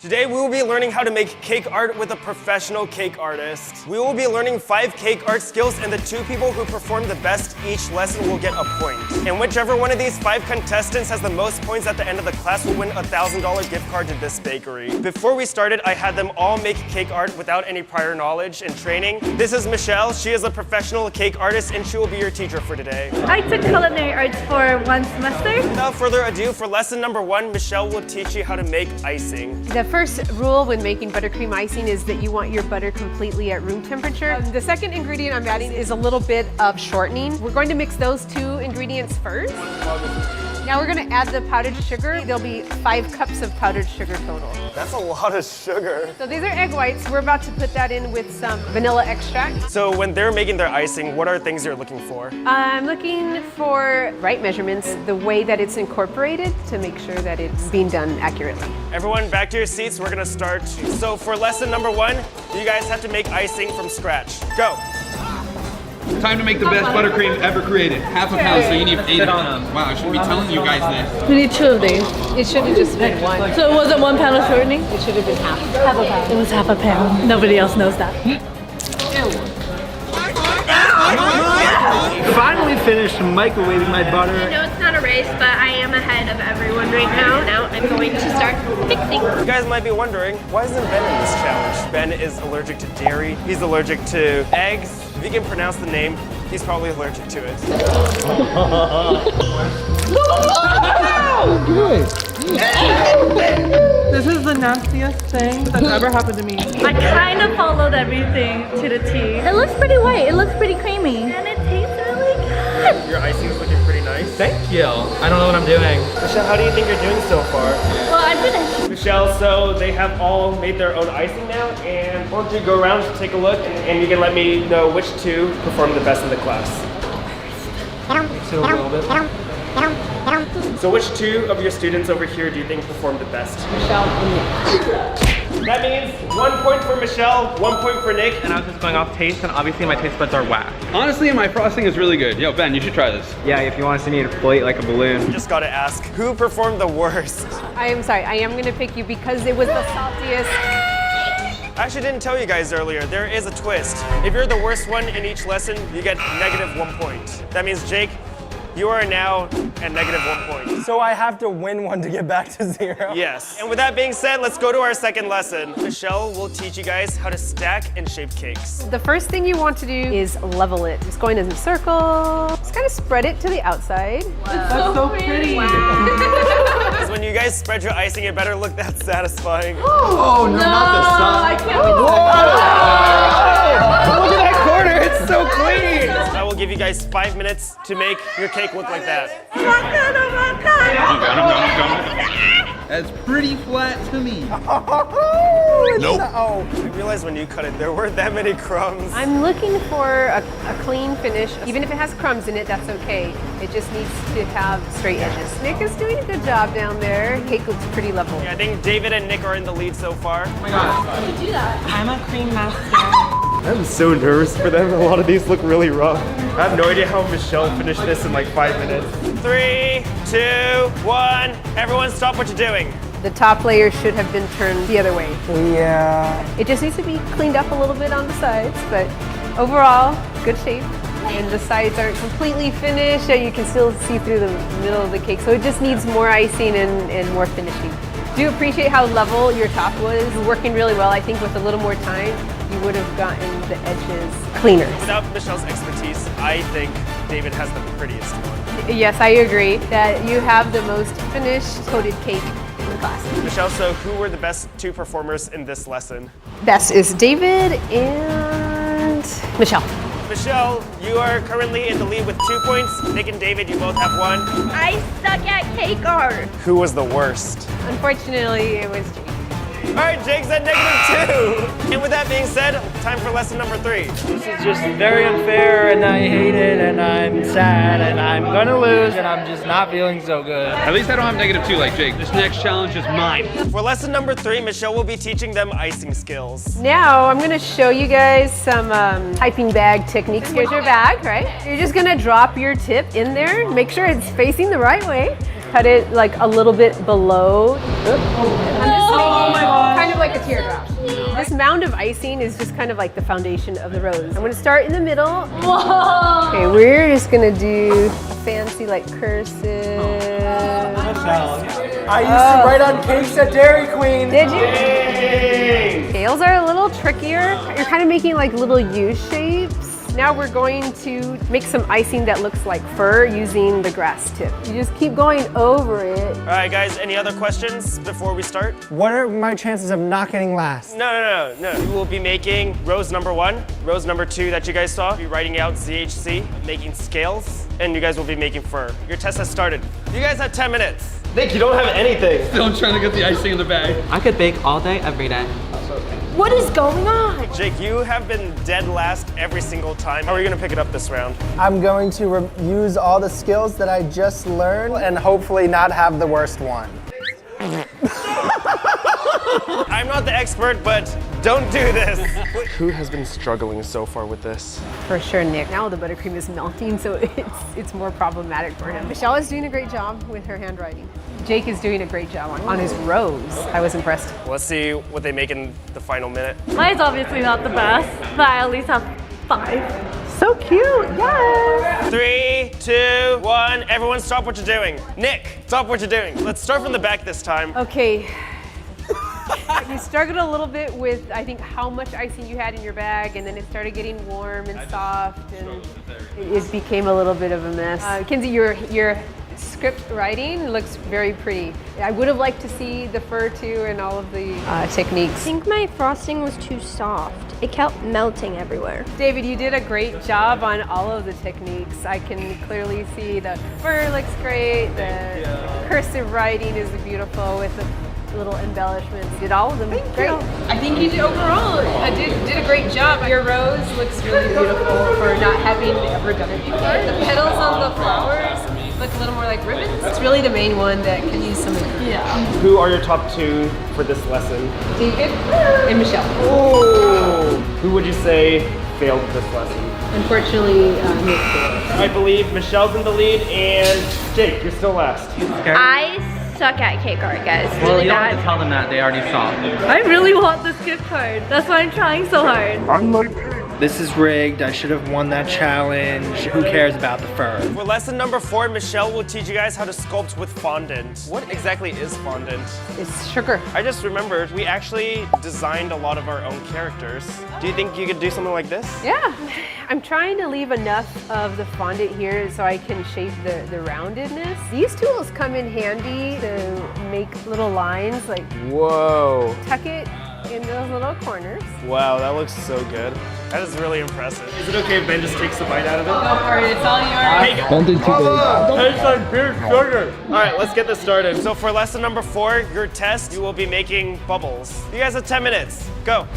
Today we will be learning how to make cake art with a professional cake artist. We will be learning 5 cake art skills, and the 2 people who perform the best each lesson will get a point. And whichever one of these 5 contestants has the most points at the end of the class will win a $1,000 gift card to this bakery. Before we started, I had them all make cake art without any prior knowledge and training. This is Michelle. She is a professional cake artist and she will be your teacher for today. I took culinary arts for 1 semester. Without further ado, for lesson number 1, Michelle will teach you how to make icing. The first rule when making buttercream icing is that you want your butter completely at room temperature. The second ingredient I'm adding is a little bit of shortening. We're going to mix those 2 ingredients first. Now we're going to add the powdered sugar. There'll be 5 cups of powdered sugar total. That's a lot of sugar. So these are egg whites. We're about to put that in with some vanilla extract. So when they're making their icing, what are things you're looking for? I'm looking for right measurements, the way that it's incorporated to make sure that it's being done accurately. Everyone back to your seats, we're gonna start. So for lesson number 1, you guys have to make icing from scratch. Go. Time to make the best buttercream ever created. Half a pound, so you need 8 of them. Wow, I shouldn't be telling you guys this. We need 2 of these. It should have just been 1. So it wasn't 1 pound of shortening? It should have been half. Half a pound. It was half a pound. Nobody else knows that. Finally finished microwaving my butter. I know it's not a race, but I am ahead of everyone right now. Now I'm going to start mixing. You guys might be wondering, why isn't Ben in this challenge? Ben is allergic to dairy, he's allergic to eggs. If you can pronounce the name, he's probably allergic to it. This is the nastiest thing that's ever happened to me. I kind of followed everything to the T. It looks pretty white. It looks pretty creamy. And it tastes really good. Your icing's looking pretty nice. Thank you. I don't know what I'm doing. Michelle, how do you think you're doing so far? Well, I'm finished. Michelle, so they have all made their own icing now, and why don't you go around and take a look, and you can let me know which 2 perform the best in the class. Mix it a little bit. So which 2 of your students over here do you think performed the best? Michelle and Nick. That means 1 point for Michelle, 1 point for Nick. And I was just going off taste, and obviously my taste buds are whack. Honestly, my frosting is really good. Yo, Ben, you should try this. Yeah, if you want to see me inflate like a balloon. Just gotta ask, who performed the worst? I am sorry, I am gonna pick you because it was the saltiest. I actually didn't tell you guys earlier, there is a twist. If you're the worst one in each lesson, you get -1 point. That means, Jake, you are now at -1 point. So I have to win one to get back to 0? Yes. And with that being said, let's go to our second lesson. Michelle will teach you guys how to stack and shape cakes. The first thing you want to do is level it. Just going in a circle. Just kind of spread it to the outside. That's so pretty. Because when you guys spread your icing, it better look that satisfying. Oh, no, not the sun. I can't wait. Look at that corner, it's so clean. I will give you guys 5 minutes to make your cake look like that. Oh my god, oh my god. That's pretty flat to me. Nope. I realized when you cut it, there weren't that many crumbs. I'm looking for a clean finish. Even if it has crumbs in it, that's okay. It just needs to have straight edges. Nick is doing a good job down there. Cake looks pretty level. I think David and Nick are in the lead so far. Oh my God. I'm a cream master. I'm so nervous for them. A lot of these look really rough. I have no idea how Michelle finished this in like 5 minutes. 3, 2, 1. Everyone stop what you're doing. The top layer should have been turned the other way. Yeah. It just needs to be cleaned up a little bit on the sides, but overall, good shape. And the sides aren't completely finished, so you can still see through the middle of the cake. So it just needs more icing and more finishing. Do appreciate how level your top was. Working really well. I think with a little more time, you would have gotten the edges cleaner. Without Michelle's expertise, I think David has the prettiest one. Yes, I agree that you have the most finished coated cake in the class. Michelle, so who were the best 2 performers in this lesson? Best is David and Michelle. Michelle, you are currently in the lead with 2 points. Nick and David, you both have 1. I suck at cake art. Who was the worst? Unfortunately, it was Jake. All right, Jake's at -2. And with that being said, time for lesson number 3. This is just very unfair and I hate it and I'm sad and I'm gonna lose and I'm just not feeling so good. At least I don't have -2 like Jake. This next challenge is mine. For lesson number 3, Michelle will be teaching them icing skills. Now, I'm gonna show you guys some piping bag techniques. Here's your bag, right? You're just gonna drop your tip in there. Make sure it's facing the right way. Cut it like a little bit below. I'm just making amount of icing is just kind of like the foundation of the rose. I'm gonna start in the middle. Whoa! Okay, we're just gonna do a fancy like cursive. I used to write on cakes at Dairy Queen. Did you? Scales are a little trickier. You're kind of making like little U shapes. Now we're going to make some icing that looks like fur using the grass tip. You just keep going over it. All right, guys, any other questions before we start? What are my chances of not getting last? No. We will be making rose number 1, rose number 2 that you guys saw. Be writing out ZHC, making scales, and you guys will be making fur. Your test has started. You guys have 10 minutes. Nick, you don't have anything. Still trying to get the icing in the bag. I could bake all day, every day. What is going on? Jake, you have been dead last every single time. How are you gonna pick it up this round? I'm going to use all the skills that I just learned and hopefully not have the worst one. I'm not the expert, but don't do this. Who has been struggling so far with this? For sure, Nick. Now the buttercream is melting, so it's more problematic for him. Michelle is doing a great job with her handwriting. Jake is doing a great job on his rose. I was impressed. Let's see what they make in the final minute. Mine's obviously not the best, but I at least have 5. So cute, yes! 3, 2, 1. Everyone stop what you're doing. Nick, stop what you're doing. Let's start from the back this time. Okay. You struggled a little bit with, I think, how much icing you had in your bag, and then it started getting warm and soft, and it became a little bit of a mess. Kenzie, your script writing looks very pretty. I would have liked to see the fur too and all of the techniques. I think my frosting was too soft. It kept melting everywhere. David, you did a great job on all of the techniques. I can clearly see the fur looks great, the cursive writing is beautiful with the little embellishments. You did all of them. Great. I think you did overall. Did a great job. Your rose looks really beautiful for not having ever done it before. The petals on the flowers look a little more like ribbons. It's really the main one that can use some improvement. Yeah. Who are your top 2 for this lesson? David and Michelle. Ooh. Who would you say failed this lesson? Unfortunately, Nick failed. I believe Michelle's in the lead, and Jake, you're still last. I suck at cake art, guys. Well, Really you don't have to bad. tell them that. They already saw. I really want this gift card. That's why I'm trying so hard. This is rigged. I should have won that challenge. Who cares about the fur? For lesson number 4, Michelle will teach you guys how to sculpt with fondant. What exactly is fondant? It's sugar. I just remembered we actually designed a lot of our own characters. Do you think you could do something like this? Yeah. I'm trying to leave enough of the fondant here so I can shape the roundedness. These tools come in handy to make little lines, like Whoa. tuck it in those little corners. Wow, that looks so good. That is really impressive. Is it okay if Ben just takes a bite out of it? Go for it, it's all yours. Don't do too big. Tastes like pure sugar. All right, let's get this started. So for lesson number 4, your test, you will be making bubbles. You guys have 10 minutes. Go.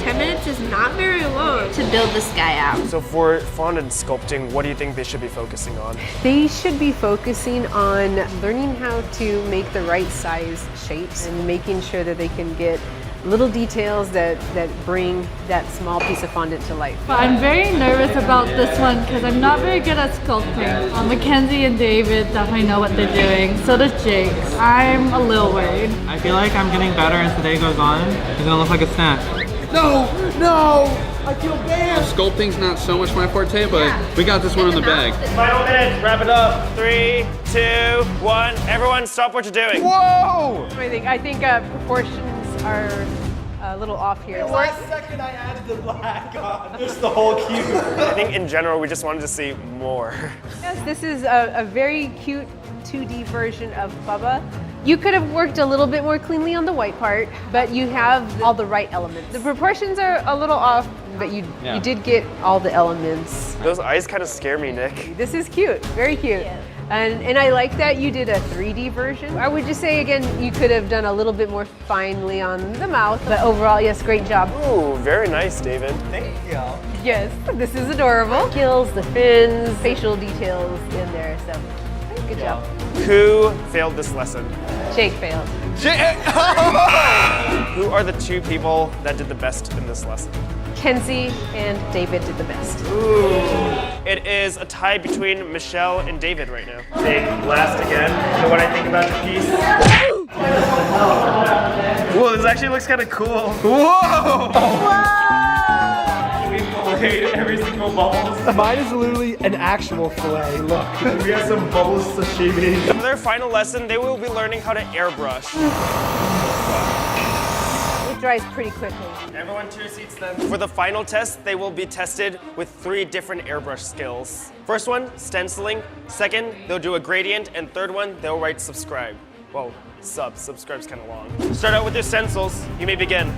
10 minutes is not very long to build this guy out. So for fondant sculpting, what do you think they should be focusing on? They should be focusing on learning how to make the right size shapes and making sure that they can get little details that bring that small piece of fondant to life. But I'm very nervous about this one because I'm not very good at sculpting. Mackenzie and David definitely know what they're doing. So does Jake. I'm a little worried. I feel like I'm getting better as the day goes on. It's gonna look like a snack. No! I feel bad! Sculpting's not so much my forte, but we got this one in the bag. Final minutes, wrap it up. 3, 2, 1. Everyone stop what you're doing. Whoa! I think proportions are a little off here. Last second I added the black on. Just the whole cube. I think in general, we just wanted to see more. Yes, this is a very cute 2D version of Bubba. You could have worked a little bit more cleanly on the white part, but you have all the right elements. The proportions are a little off, but you did get all the elements. Those eyes kind of scare me, Nick. This is cute, very cute. And I like that you did a 3D version. I would just say, again, you could have done a little bit more finely on the mouth, but overall, yes, great job. Ooh, very nice, David. Thank you. Yes, this is adorable. Gills, the fins, facial details in there, so good job. Who failed this lesson? Jake failed. Who are the 2 people that did the best in this lesson? Kenzie and David did the best. Ooh. It is a tie between Michelle and David right now. Jake, last again. You know what I think about your piece? actually looks kind of cool. Every single bubble. Mine is literally an actual fillet. Look. We have some bubbles sashimi. For their final lesson, they will be learning how to airbrush. It dries pretty quickly. Everyone to your seats then. For the final test, they will be tested with 3 different airbrush skills. First one, stenciling. Second, they'll do a gradient. And third one, they'll write subscribe. Well, subscribe's kind of long. Start out with your stencils. You may begin.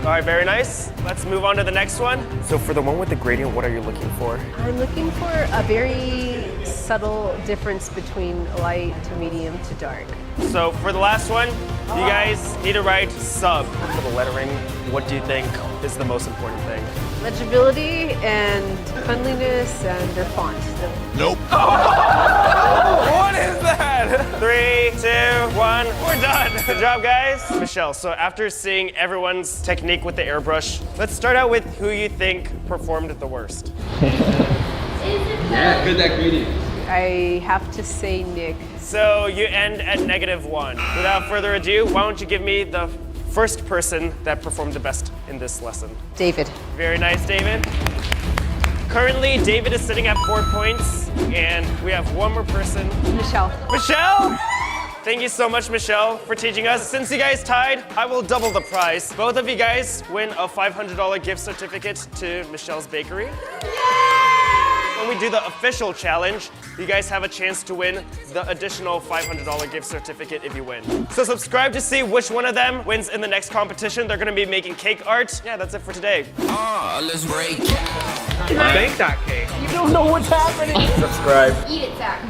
All right, very nice. Let's move on to the next one. So for the one with the gradient, what are you looking for? I'm looking for a very subtle difference between light to medium to dark. So for the last one, you guys need to write sub. For the lettering, what do you think is the most important thing? Legibility and cleanliness and their font. What is that? 3, 2, 1, we're done. Good job, guys. Michelle, so after seeing everyone's technique with the airbrush, let's start out with who you think performed the worst. Yeah, good that gradient. I have to say Nick. So you end at -1. Without further ado, why don't you give me the first person that performed the best in this lesson? David. Very nice, David. Currently, David is sitting at 4 points, and we have one more person. Michelle. Michelle! Thank you so much, Michelle, for teaching us. Since you guys tied, I will double the prize. Both of you guys win a $500 gift certificate to Michelle's Bakery. When we do the official challenge, you guys have a chance to win the additional $500 gift certificate if you win. So subscribe to see which one of them wins in the next competition. They're gonna be making cake art. Yeah, that's it for today. Let's break. Bake that cake. You don't know what's happening. Subscribe. Eat it, Zach.